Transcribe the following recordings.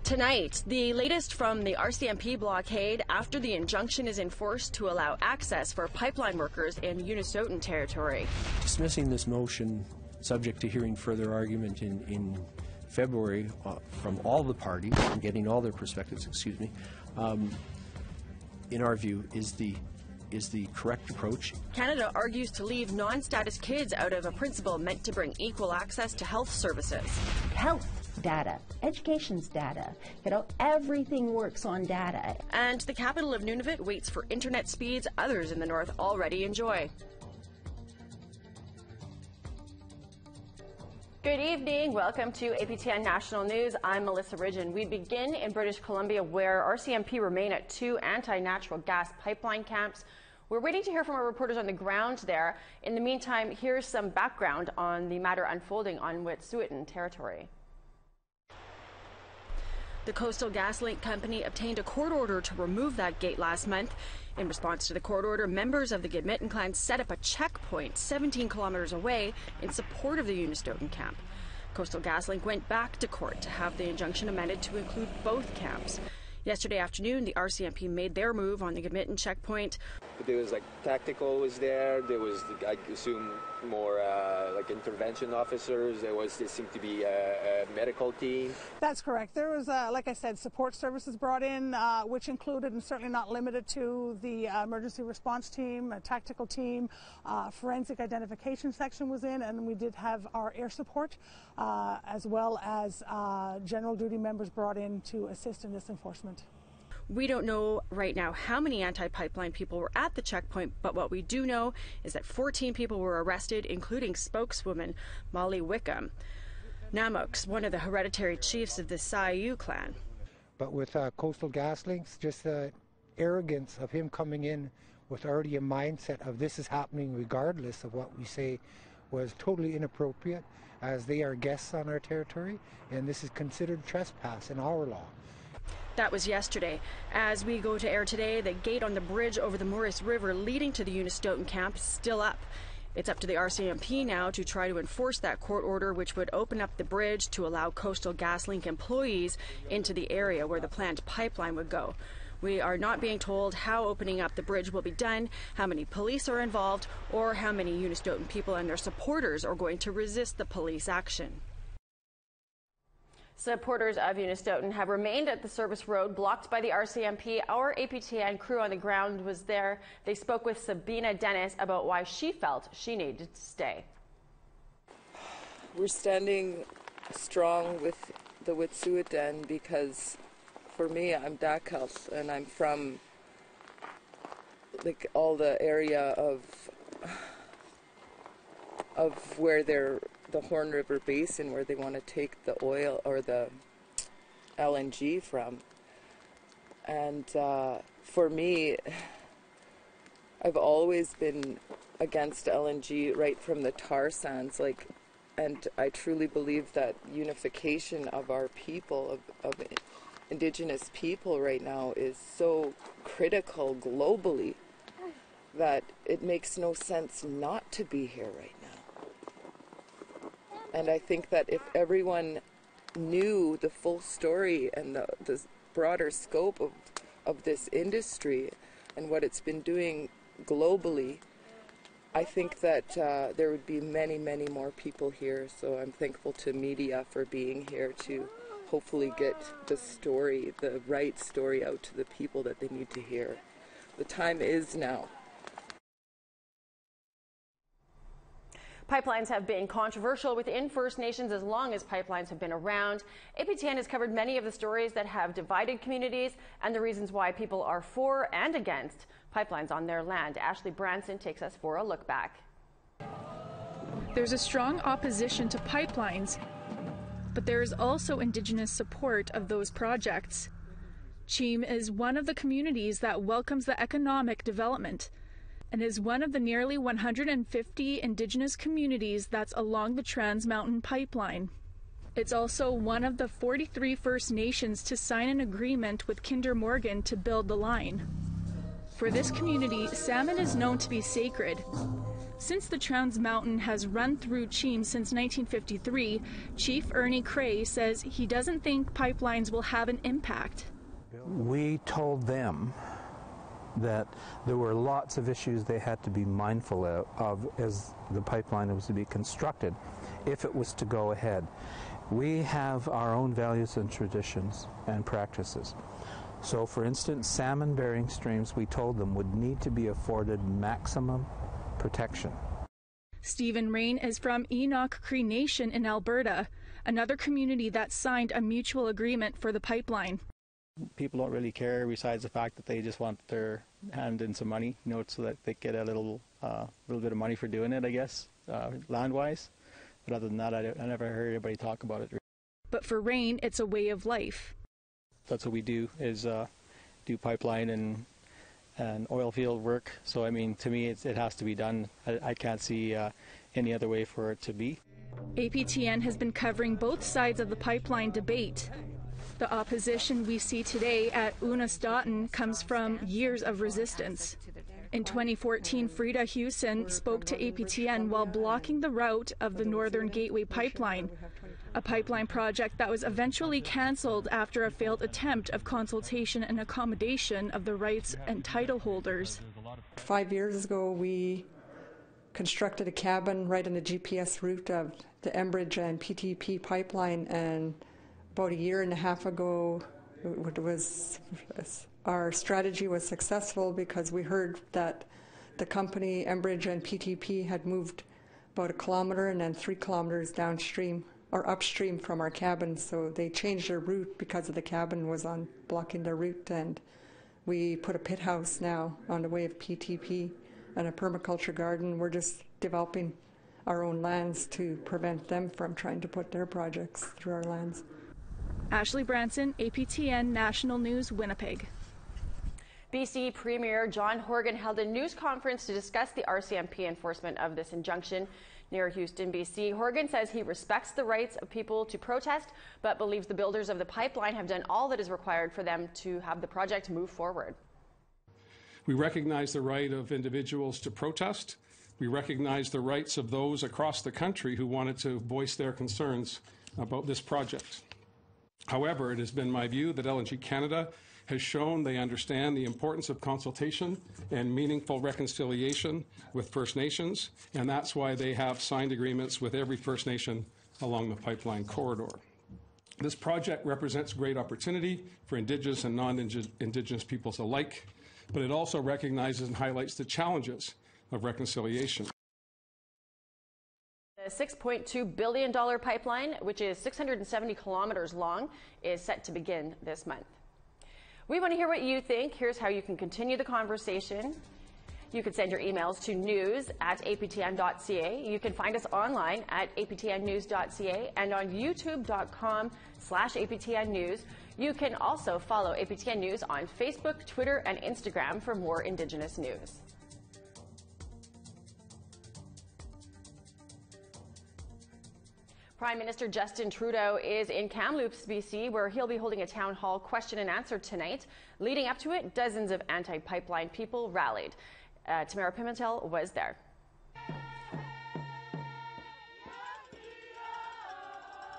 Tonight, the latest from the RCMP blockade after the injunction is enforced to allow access for pipeline workers in Unistoten territory. Dismissing this motion, subject to hearing further argument in February from all the parties and getting all their perspectives, in our view, is the correct approach. Canada argues to leave non-status kids out of a principle meant to bring equal access to health services. Health data, education's data, everything works on data. And the capital of Nunavut waits for internet speeds others in the north already enjoy. Good evening. Welcome to APTN National News. I'm Melissa Ridgen. We begin in British Columbia, where RCMP remain at two anti-natural gas pipeline camps. We're waiting to hear from our reporters on the ground there. In the meantime, here's some background on the matter unfolding on Wet'suwet'en territory. The Coastal GasLink company obtained a court order to remove that gate last month. In response to the court order, members of the Gitmitten clan set up a checkpoint 17 kilometers away in support of the Unistoten camp. Coastal GasLink went back to court to have the injunction amended to include both camps. Yesterday afternoon, the RCMP made their move on the Gitmitten checkpoint. There was tactical was there. There was, I assume, more intervention officers. There seemed to be a medical team. That's correct. There was, like I said, support services brought in, which included and certainly not limited to the emergency response team, a tactical team, forensic identification section was in, and we did have our air support, as well as general duty members brought in to assist in this enforcement. We don't know right now how many anti-pipeline people were at the checkpoint, but what we do know is that 14 people were arrested, including spokeswoman Molly Wickham. Namook's one of the hereditary chiefs of the Saiu clan. But with Coastal GasLink, just the arrogance of him coming in with already a mindset of this is happening regardless of what we say was totally inappropriate, as they are guests on our territory, and this is considered trespass in our law. That was yesterday. As we go to air today, the gate on the bridge over the Morris River leading to the Unistoten camp is still up. It's up to the RCMP now to try to enforce that court order, which would open up the bridge to allow Coastal GasLink employees into the area where the planned pipeline would go. We are not being told how opening up the bridge will be done, how many police are involved, or how many Unistoten people and their supporters are going to resist the police action. Supporters of Unistoten have remained at the service road blocked by the RCMP. Our APTN crew on the ground was there. They spoke with Sabina Dennis about why she felt she needed to stay. We're standing strong with the Wet'suwet'en because for me, I'm Dakhel, and I'm from all the area of where the Horn River Basin, where they want to take the oil or the LNG from. And for me, I've always been against LNG right from the tar sands, and I truly believe that unification of our people, of Indigenous people right now, is so critical globally that it makes no sense not to be here right now. And I think that if everyone knew the full story and the broader scope of this industry and what it's been doing globally, I think that there would be many, many more people here. So I'm thankful to media for being here to hopefully get the story, the right story, out to the people that they need to hear. The time is now. Pipelines have been controversial within First Nations as long as pipelines have been around. APTN has covered many of the stories that have divided communities and the reasons why people are for and against pipelines on their land. Ashley Branson takes us for a look back. There's a strong opposition to pipelines, but there is also Indigenous support of those projects. Cheem is one of the communities that welcomes the economic development and is one of the nearly 150 Indigenous communities that's along the Trans Mountain Pipeline. It's also one of the 43 First Nations to sign an agreement with Kinder Morgan to build the line. For this community, salmon is known to be sacred. Since the Trans Mountain has run through Cheam since 1953, Chief Ernie Cray says he doesn't think pipelines will have an impact. We told them that there were lots of issues they had to be mindful of as the pipeline was to be constructed if it was to go ahead. We have our own values and traditions and practices. So, for instance, salmon-bearing streams, we told them, would need to be afforded maximum protection. Stephen Rain is from Enoch Cree Nation in Alberta, another community that signed a mutual agreement for the pipeline. People don't really care, besides the fact that they just want their hand in some money, so that they get a little bit of money for doing it, I guess, land-wise. But other than that, I never heard anybody talk about it. But for Rain, it's a way of life. That's what we do, is do pipeline and oil field work. So, I mean, to me, it has to be done. I can't see any other way for it to be. APTN has been covering both sides of the pipeline debate. The opposition we see today at Unistoten comes from years of resistance. In 2014, Frida Hewson spoke to APTN while blocking the route of the Northern Gateway pipeline, a pipeline project that was eventually cancelled after a failed attempt of consultation and accommodation of the rights and title holders. 5 years ago, we constructed a cabin right on the GPS route of the Enbridge and PTP pipeline, and about a year and a half ago, our strategy was successful because we heard that the company Enbridge and PTP had moved about 1 kilometer and then 3 kilometers downstream or upstream from our cabin, so they changed their route because of the cabin was on blocking their route, and we put a pit house now on the way of PTP and a permaculture garden. We're just developing our own lands to prevent them from trying to put their projects through our lands. Ashley Branson, APTN National News, Winnipeg. BC Premier John Horgan held a news conference to discuss the RCMP enforcement of this injunction near Houston, BC. Horgan says he respects the rights of people to protest, but believes the builders of the pipeline have done all that is required for them to have the project move forward. We recognize the right of individuals to protest. We recognize the rights of those across the country who wanted to voice their concerns about this project. However, it has been my view that LNG Canada has shown they understand the importance of consultation and meaningful reconciliation with First Nations, and that's why they have signed agreements with every First Nation along the pipeline corridor. This project represents great opportunity for Indigenous and non-Indigenous peoples alike, but it also recognizes and highlights the challenges of reconciliation. The $6.2 billion pipeline, which is 670 kilometers long, is set to begin this month. We want to hear what you think. Here's how you can continue the conversation. You can send your emails to news@aptn.ca. You can find us online at aptnnews.ca and on youtube.com/aptn news. You can also follow APTN News on Facebook, Twitter, and Instagram for more Indigenous news. Prime Minister Justin Trudeau is in Kamloops, BC, where he'll be holding a town hall question and answer tonight. Leading up to it, dozens of anti-pipeline people rallied. Tamara Pimentel was there.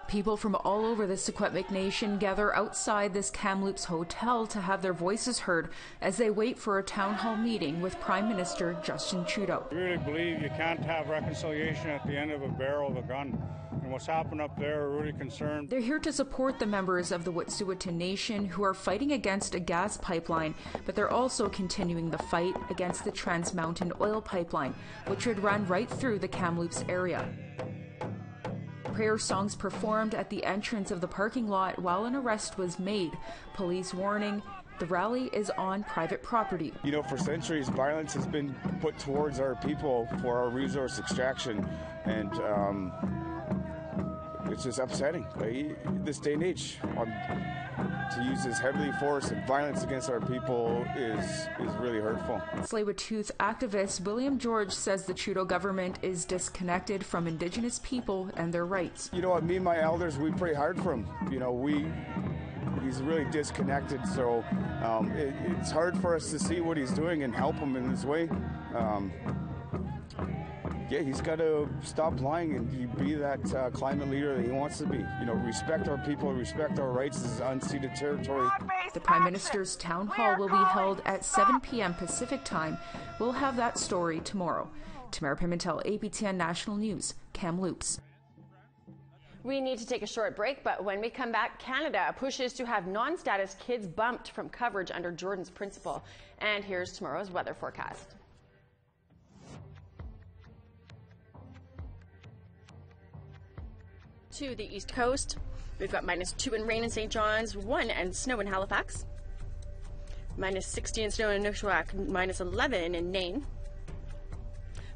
People from all over the Secwepemc Nation gather outside this Kamloops hotel to have their voices heard as they wait for a town hall meeting with Prime Minister Justin Trudeau. I really believe you can't have reconciliation at the end of a barrel of a gun. And what's happened up there, are really concerned. They're here to support the members of the Wet'suwet'en Nation who are fighting against a gas pipeline, but they're also continuing the fight against the Trans Mountain oil pipeline, which would run right through the Kamloops area. Prayer songs performed at the entrance of the parking lot while an arrest was made. Police warning the rally is on private property. You know, for centuries, violence has been put towards our people for our resource extraction, and it's just upsetting. This day and age, to use this heavily force and violence against our people is really hurtful. Tsleil-Waututh activist William George says the Trudeau government is disconnected from Indigenous people and their rights. You know what, me and my elders, we pray hard for him. You know, he's really disconnected, so it's hard for us to see what he's doing and help him in this way. yeah, he's got to stop lying and be that climate leader that he wants to be. You know, respect our people, respect our rights. This is unceded territory. The Prime Minister's town hall will be held at 7 p.m. Pacific time. We'll have that story tomorrow. Tamara Pimentel, APTN National News, Kamloops. We need to take a short break, but when we come back, Canada pushes to have non-status kids bumped from coverage under Jordan's principle. And here's tomorrow's weather forecast. To the east coast, we've got -2 and rain in St. John's, 1 and snow in Halifax, -60 and snow in Nukchuak, -11 in Nain,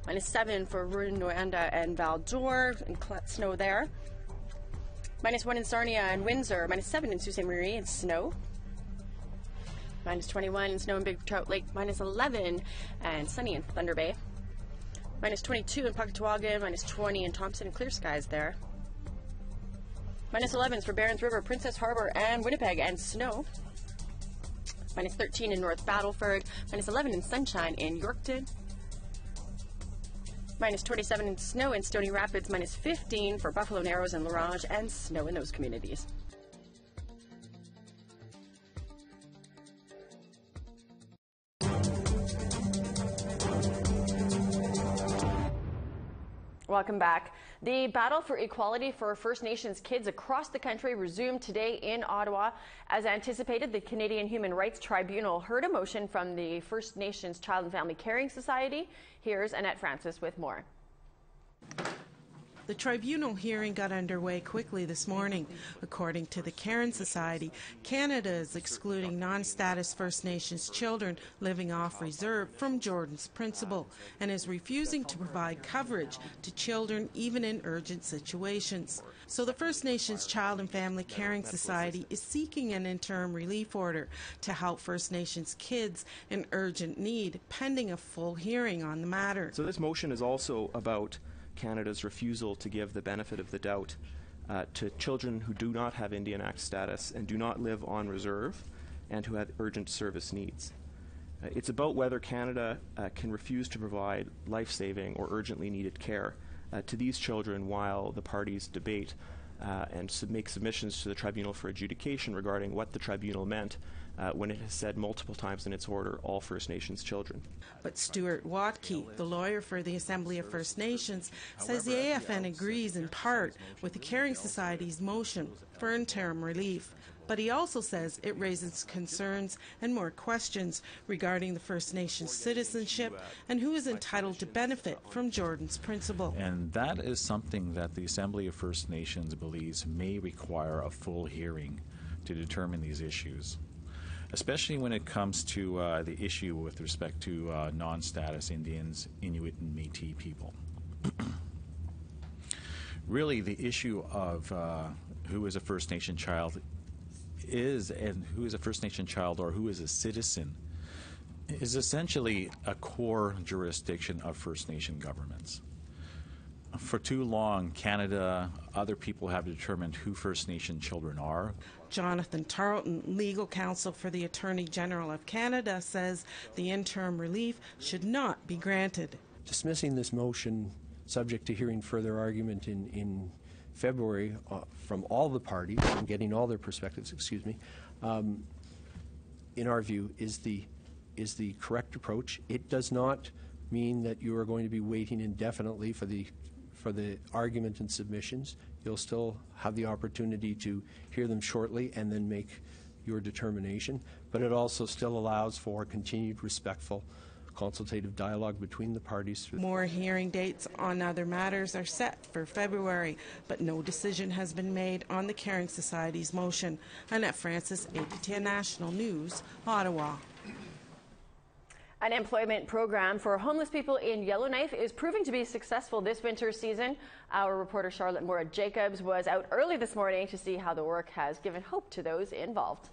-7 for Rouyn-Noranda and Val-d'Or, and snow there, -1 in Sarnia and Windsor, -7 in Sault Ste. Marie and snow, -21 in snow in Big Trout Lake, -11 and sunny in Thunder Bay, -22 in Puckatawagan, -20 in Thompson and clear skies there. -11 for Barons River, Princess Harbour, and Winnipeg, and snow. -13 in North Battleford, -11 in sunshine in Yorkton. -27 in snow in Stony Rapids, -15 for Buffalo Narrows and La Ronge, and snow in those communities. Welcome back. The battle for equality for First Nations kids across the country resumed today in Ottawa. As anticipated, the Canadian Human Rights Tribunal heard a motion from the First Nations Child and Family Caring Society. Here's Annette Francis with more. The tribunal hearing got underway quickly this morning. According to the Caring Society, Canada is excluding non-status First Nations children living off reserve from Jordan's principle and is refusing to provide coverage to children even in urgent situations. So the First Nations Child and Family Caring Society is seeking an interim relief order to help First Nations kids in urgent need, pending a full hearing on the matter. So this motion is also about Canada's refusal to give the benefit of the doubt to children who do not have Indian Act status and do not live on reserve and who have urgent service needs. It's about whether Canada can refuse to provide life-saving or urgently needed care to these children while the parties debate and make submissions to the Tribunal for adjudication regarding what the Tribunal meant when it has said multiple times in its order, all First Nations children. But Stuart Watke, the lawyer for the Assembly of First Nations, says the AFN agrees in part with the Caring Society's motion for interim relief. But he also says it raises concerns and more questions regarding the First Nations citizenship and who is entitled to benefit from Jordan's principle. And that is something that the Assembly of First Nations believes may require a full hearing to determine these issues, especially when it comes to the issue with respect to non-status Indians, Inuit, and Métis people. Really, the issue of who is a First Nation child is, and who is a First Nation child or who is a citizen, is essentially a core jurisdiction of First Nation governments. For too long, Canada, other people have determined who First Nation children are. Jonathan Tarleton, legal counsel for the Attorney General of Canada, says the interim relief should not be granted. Dismissing this motion, subject to hearing further argument in February from all the parties and getting all their perspectives, in our view, is the correct approach. It does not mean that you are going to be waiting indefinitely for the argument and submissions. You'll still have the opportunity to hear them shortly and then make your determination. But it also still allows for continued respectful consultative dialogue between the parties. More hearing dates on other matters are set for February, but no decision has been made on the Caring Society's motion. Annette Francis, APTN National News, Ottawa. An employment program for homeless people in Yellowknife is proving to be successful this winter season. Our reporter Charlotte Mora-Jacobs was out early this morning to see how the work has given hope to those involved.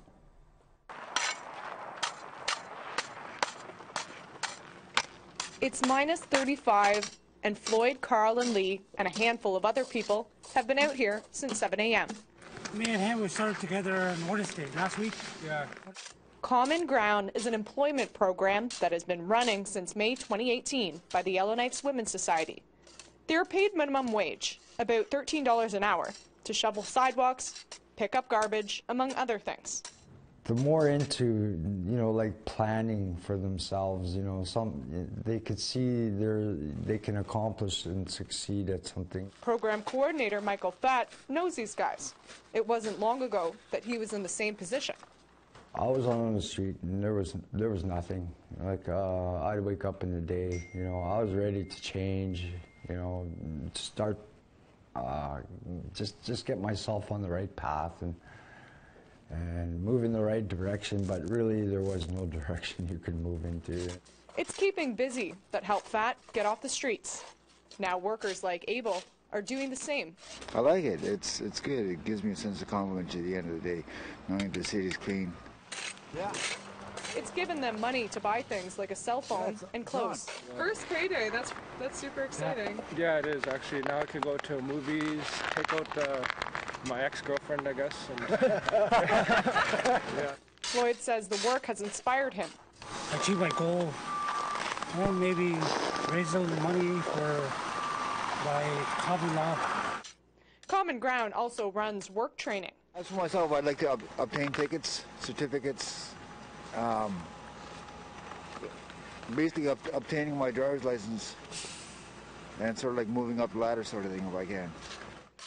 It's -35, and Floyd, Carl, and Lee, and a handful of other people have been out here since 7 a.m. Me and him, we started together on Wednesday last week. Yeah. Common Ground is an employment program that has been running since May 2018 by the Yellowknife Women's Society. They're paid minimum wage, about $13 an hour, to shovel sidewalks, pick up garbage, among other things. They're more into, like planning for themselves, they could see they can accomplish and succeed at something. Program coordinator Michael Fatt knows these guys. It wasn't long ago that he was in the same position. I was on the street and there was nothing. Like I'd wake up in the day, I was ready to change, to start, just get myself on the right path and move in the right direction, but really there was no direction you could move into. It's keeping busy that helped Fatt get off the streets. Now workers like Abel are doing the same. I like it. It's good. It gives me a sense of confidence at the end of the day, knowing the city's clean. Yeah. It's given them money to buy things like a cell phone and clothes. First payday, that's super exciting. Yeah, it is actually. Now I can go to movies, take out my ex-girlfriend, I guess. Yeah. Floyd says the work has inspired him. Achieve my goal, and maybe raise a little money for my common law. Common Ground also runs work training. As for myself, I'd like to obtain tickets, certificates, basically obtaining my driver's license and sort of like moving up the ladder sort of thing if I can.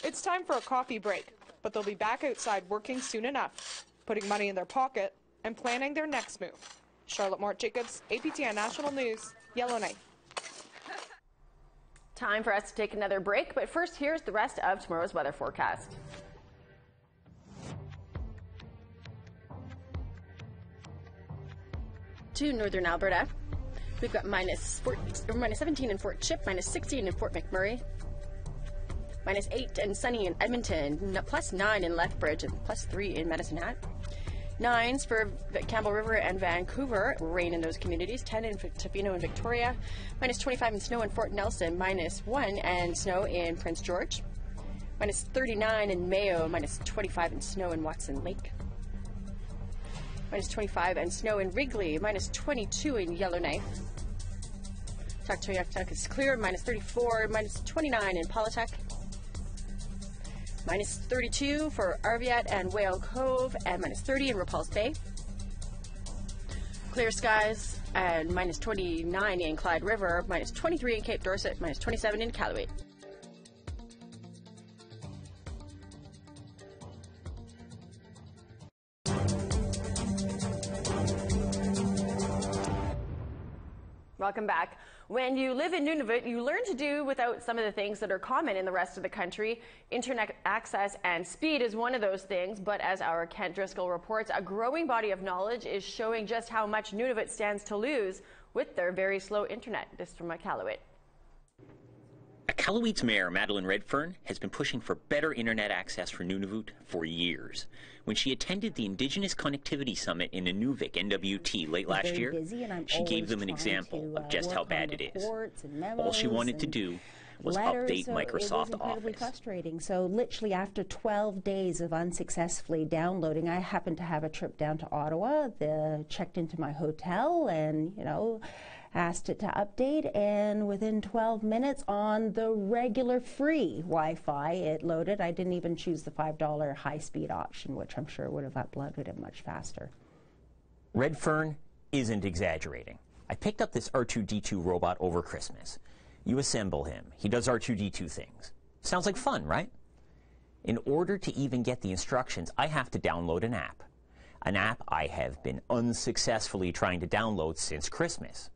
It's time for a coffee break, but they'll be back outside working soon enough, putting money in their pocket and planning their next move. Charlotte Mort-Jacobs, APTN National News, Yellowknife. Time for us to take another break, but first here's the rest of tomorrow's weather forecast. To northern Alberta, we've got minus 17 in Fort Chip, minus 16 in Fort McMurray, minus 8 and sunny in Edmonton, plus 9 in Lethbridge, and plus 3 in Medicine Hat. 9s for Campbell River and Vancouver, rain in those communities. 10 in Tofino and Victoria, minus 25 in snow in Fort Nelson, minus 1 and snow in Prince George, minus 39 in Mayo, minus 25 in snow in Watson Lake, minus 25 and snow in Wrigley, minus 22 in Yellowknife. Tuktoyaktuk is clear, minus 34, minus 29 in Palatine, minus 32 for Arviat and Whale Cove, and minus 30 in Repulse Bay. Clear skies, and minus 29 in Clyde River, minus 23 in Cape Dorset, minus 27 in Iqaluit. Welcome back. When you live in Nunavut, you learn to do without some of the things that are common in the rest of the country. Internet access and speed is one of those things, but as our Kent Driscoll reports, a growing body of knowledge is showing just how much Nunavut stands to lose with their very slow internet. This from Iqaluit. Iqaluit's mayor, Madeleine Redfern, has been pushing for better internet access for Nunavut for years. When she attended the Indigenous Connectivity Summit in Inuvik, NWT, late last year, she gave them an example of just how bad it is. All she wanted to do was update Microsoft It was incredibly Office. frustrating. So literally after 12 days of unsuccessfully downloading, I happened to have a trip down to Ottawa, checked into my hotel and, asked it to update, and within 12 minutes on the regular free Wi-Fi, it loaded. I didn't even choose the $5 high-speed option, which I'm sure would have uploaded it much faster. Redfern isn't exaggerating. I picked up this R2-D2 robot over Christmas. You assemble him. He does R2-D2 things. Sounds like fun, right? In order to even get the instructions, I have to download an app. An app I have been unsuccessfully trying to download since Christmas.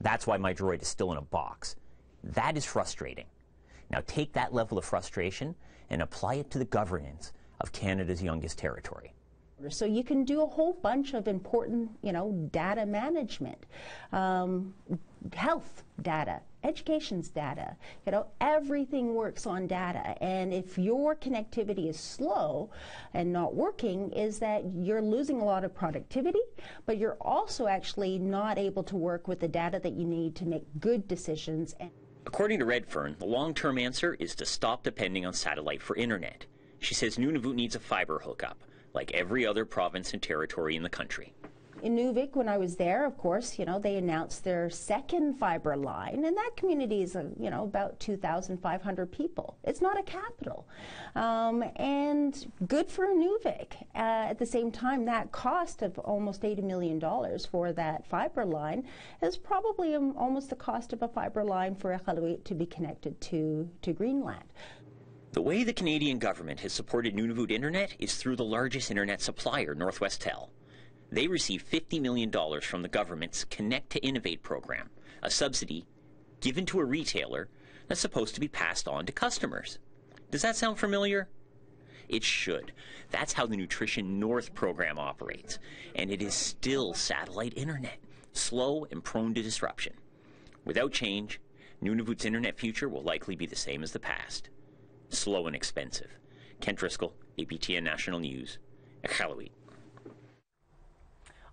That's why my droid is still in a box. That is frustrating. Now take that level of frustration and apply it to the governance of Canada's youngest territory. So you can do a whole bunch of important, data management, health data, education's data. Everything works on data. And if your connectivity is slow and not working, is that you're losing a lot of productivity, but you're also actually not able to work with the data that you need to make good decisions. According to Redfern, the long-term answer is to stop depending on satellite for internet. She says Nunavut needs a fiber hookup, like every other province and territory in the country. In Nunavut, when I was there, of course, they announced their second fiber line, and that community is, about 2,500 people. It's not a capital, and good for Nunavut. At the same time, that cost of almost $80 million for that fiber line is probably almost the cost of a fiber line for Iqaluit to be connected to Greenland. The way the Canadian government has supported Nunavut Internet is through the largest internet supplier, Northwestel. They receive $50 million from the government's Connect to Innovate program, a subsidy given to a retailer that's supposed to be passed on to customers. Does that sound familiar? It should. That's how the Nutrition North program operates, and it is still satellite internet, slow and prone to disruption. Without change, Nunavut's internet future will likely be the same as the past. Slow and expensive. Kent Driscoll, APTN National News, Iqaluit.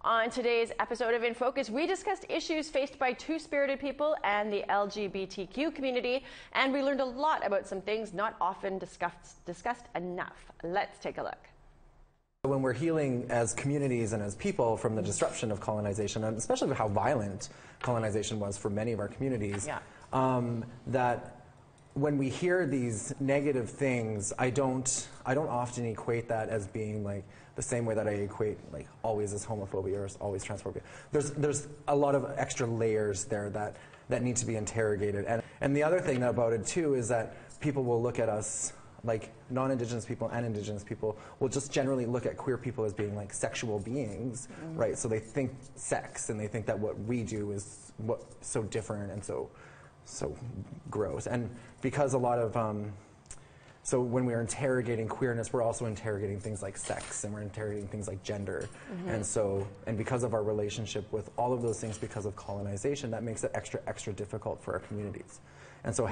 On today's episode of In Focus, we discussed issues faced by two-spirited people and the LGBTQ community, and we learned a lot about some things not often discussed enough. Let's take a look. When we're healing as communities and as people from the disruption of colonization, and especially how violent colonization was for many of our communities, that when we hear these negative things, I don't often equate that as being like the same way that I equate like always as homophobia or always transphobia. There's a lot of extra layers there that need to be interrogated. And the other thing about it too is that people will look at us, like non-Indigenous people and Indigenous people will just generally look at queer people as being like sexual beings, right? So they think sex, and they think that what we do is so different and so gross. And because a lot of so when we're interrogating queerness, we're also interrogating things like sex, and we're interrogating things like gender. And because of our relationship with all of those things, because of colonization, that makes it extra difficult for our communities. And so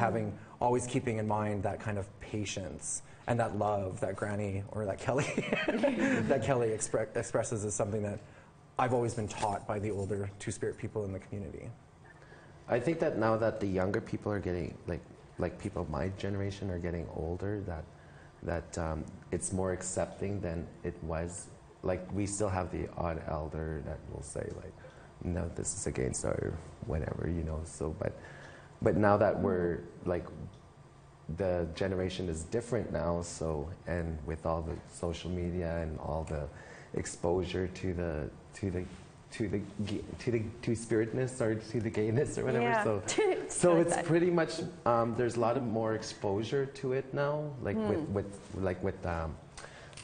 always keeping in mind that kind of patience and that love that Granny or that Kelly that Kelly expresses is something that I've always been taught by the older Two-Spirit people in the community. I think that now that the younger people are getting, like people of my generation are getting older, that it's more accepting than it was. Like, we still have the odd elder that will say, like, no, this is against our whatever, so, but now that we're, like, the generation is different now, so, and with all the social media and all the exposure to the two-spiritness or to the gayness or whatever. So it's pretty much there's a lot of more exposure to it now, like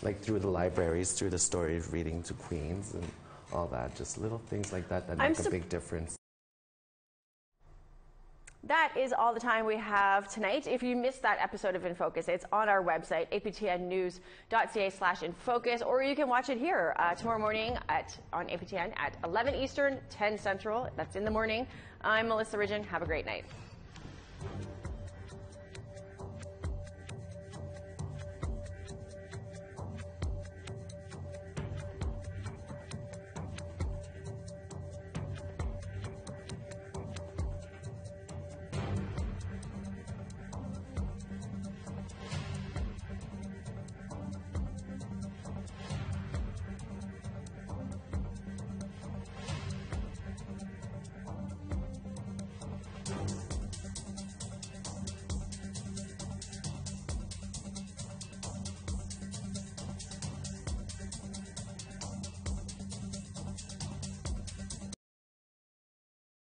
like through the libraries, through the story of reading to Queens and all that, just little things like that make a big difference. That is all the time we have tonight. If you missed that episode of In Focus, it's on our website, aptnnews.ca/infocus, or you can watch it here tomorrow morning on APTN at 11 Eastern, 10 Central. That's in the morning. I'm Melissa Ridgen. Have a great night.